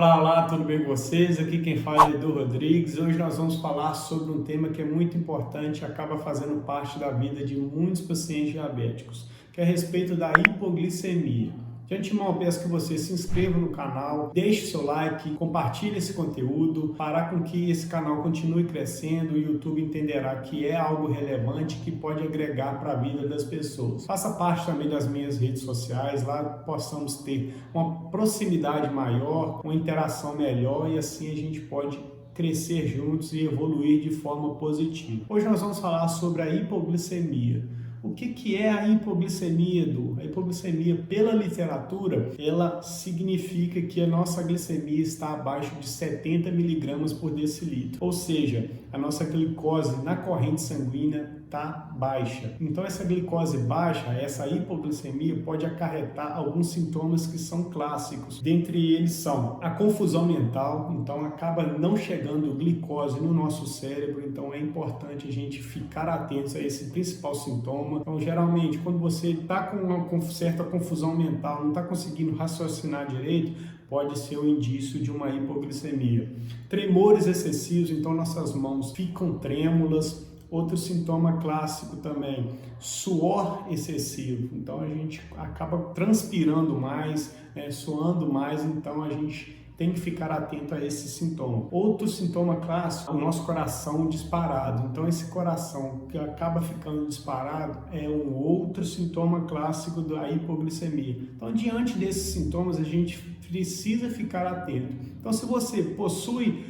Olá, tudo bem com vocês? Aqui quem fala é Edu Rodrigues. Hoje nós vamos falar sobre um tema que é muito importante e acaba fazendo parte da vida de muitos pacientes diabéticos, que é a respeito da hipoglicemia. De antemão, peço que você se inscreva no canal, deixe seu like, compartilhe esse conteúdo, para com que esse canal continue crescendo. O YouTube entenderá que é algo relevante que pode agregar para a vida das pessoas. Faça parte também das minhas redes sociais, lá possamos ter uma proximidade maior, uma interação melhor e assim a gente pode crescer juntos e evoluir de forma positiva. Hoje nós vamos falar sobre a hipoglicemia. O que é a hipoglicemia, Edu? A hipoglicemia, pela literatura, ela significa que a nossa glicemia está abaixo de 70 mg por decilitro. Ou seja, a nossa glicose na corrente sanguínea está baixa. Então essa glicose baixa, essa hipoglicemia, pode acarretar alguns sintomas que são clássicos. Dentre eles são a confusão mental, então acaba não chegando glicose no nosso cérebro, então é importante a gente ficar atentos a esse principal sintoma. Então geralmente quando você está com uma certa confusão mental, não está conseguindo raciocinar direito, pode ser um indício de uma hipoglicemia. Tremores excessivos, então nossas mãos ficam trêmulas. Outro sintoma clássico também, suor excessivo. Então a gente acaba transpirando mais, suando mais, então a gente tem que ficar atento a esse sintoma. Outro sintoma clássico, o nosso coração disparado. Então esse coração que acaba ficando disparado é um outro sintoma clássico da hipoglicemia. Então diante desses sintomas a gente precisa ficar atento. Então se você possui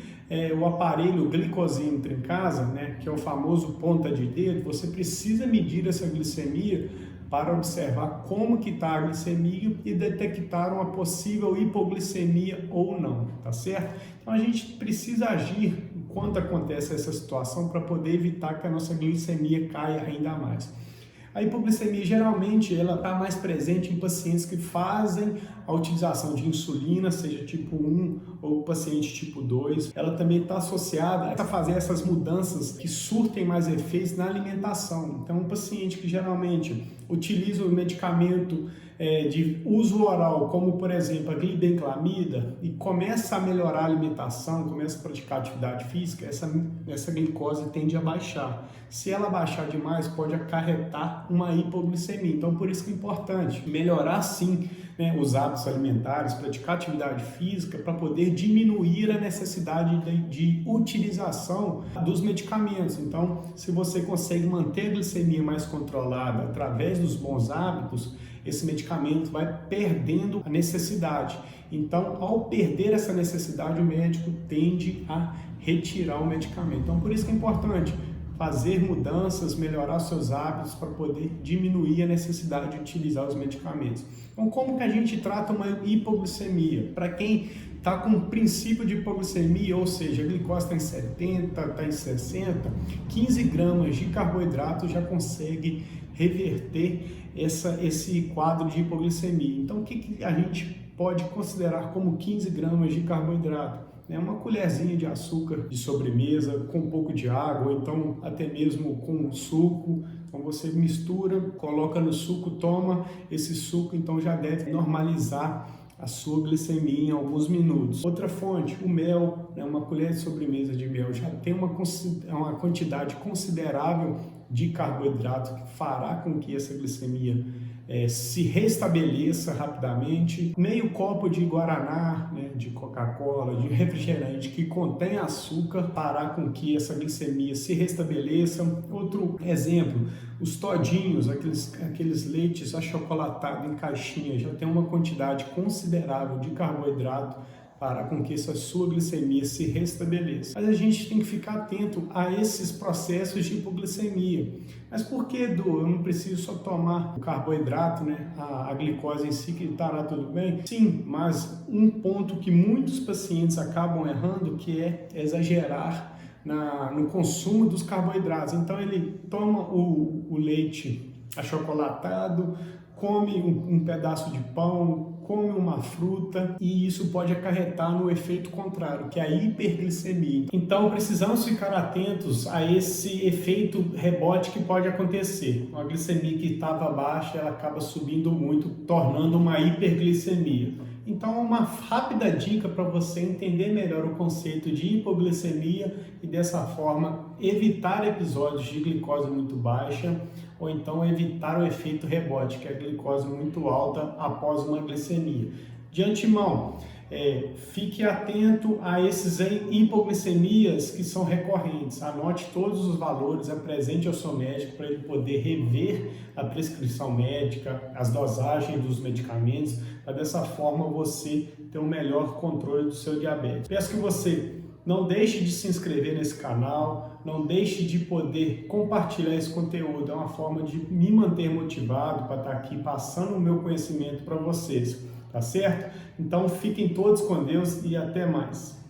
o aparelho glicosímetro em casa, que é o famoso ponta de dedo, você precisa medir essa glicemia para observar como que está a glicemia e detectar uma possível hipoglicemia ou não, tá certo? Então a gente precisa agir enquanto acontece essa situação para poder evitar que a nossa glicemia caia ainda mais. A hipoglicemia geralmente ela está mais presente em pacientes que fazem a utilização de insulina, seja tipo 1 ou paciente tipo 2. Ela também está associada a fazer essas mudanças que surtem mais efeitos na alimentação. Então, um paciente que geralmente utiliza o medicamento de uso oral, como por exemplo a glibenclamida, e começa a melhorar a alimentação, começa a praticar atividade física, essa glicose tende a baixar. Se ela baixar demais, pode acarretar uma hipoglicemia. Então, por isso que é importante melhorar sim os hábitos alimentares, praticar atividade física para poder diminuir a necessidade de utilização dos medicamentos. Então, se você consegue manter a glicemia mais controlada através dos bons hábitos, esse medicamento vai perdendo a necessidade. Então, ao perder essa necessidade, o médico tende a retirar o medicamento. Então, por isso que é importante fazer mudanças, melhorar seus hábitos para poder diminuir a necessidade de utilizar os medicamentos. Então, como que a gente trata uma hipoglicemia? Para quem está com o princípio de hipoglicemia, ou seja, a glicose está em 70, está em 60, 15 gramas de carboidrato já consegue reverter esse quadro de hipoglicemia. Então, o que a gente pode considerar como 15 gramas de carboidrato? Uma colherzinha de açúcar de sobremesa com um pouco de água, ou então até mesmo com suco. Então você mistura, coloca no suco, toma esse suco, então já deve normalizar a sua glicemia em alguns minutos. Outra fonte, o mel, uma colher de sobremesa de mel já tem uma quantidade considerável de carboidrato que fará com que essa glicemia se restabeleça rapidamente. Meio copo de guaraná, de Coca-Cola, de refrigerante que contém açúcar fará com que essa glicemia se restabeleça. Outro exemplo, os todinhos, aqueles leites achocolatados em caixinha, já tem uma quantidade considerável de carboidrato para com que essa sua glicemia se restabeleça. Mas a gente tem que ficar atento a esses processos de hipoglicemia. Mas por que, Edu? Eu não preciso só tomar o carboidrato, a glicose em si, que estará tudo bem? Sim, mas um ponto que muitos pacientes acabam errando, que é exagerar no consumo dos carboidratos. Então ele toma o leite achocolatado, come um pedaço de pão, come uma fruta, e isso pode acarretar no efeito contrário, que é a hiperglicemia. Então precisamos ficar atentos a esse efeito rebote que pode acontecer. Uma glicemia que estava baixa, ela acaba subindo muito, tornando uma hiperglicemia. Então, uma rápida dica para você entender melhor o conceito de hipoglicemia e dessa forma evitar episódios de glicose muito baixa ou então evitar o efeito rebote, que é a glicose muito alta após uma glicemia. De antemão, fique atento a esses hipoglicemias que são recorrentes. Anote todos os valores, apresente ao seu médico para ele poder rever a prescrição médica, as dosagens dos medicamentos, para dessa forma você ter um melhor controle do seu diabetes. Peço que você não deixe de se inscrever nesse canal, não deixe de poder compartilhar esse conteúdo. É uma forma de me manter motivado para estar aqui passando o meu conhecimento para vocês. Tá certo? Então fiquem todos com Deus e até mais.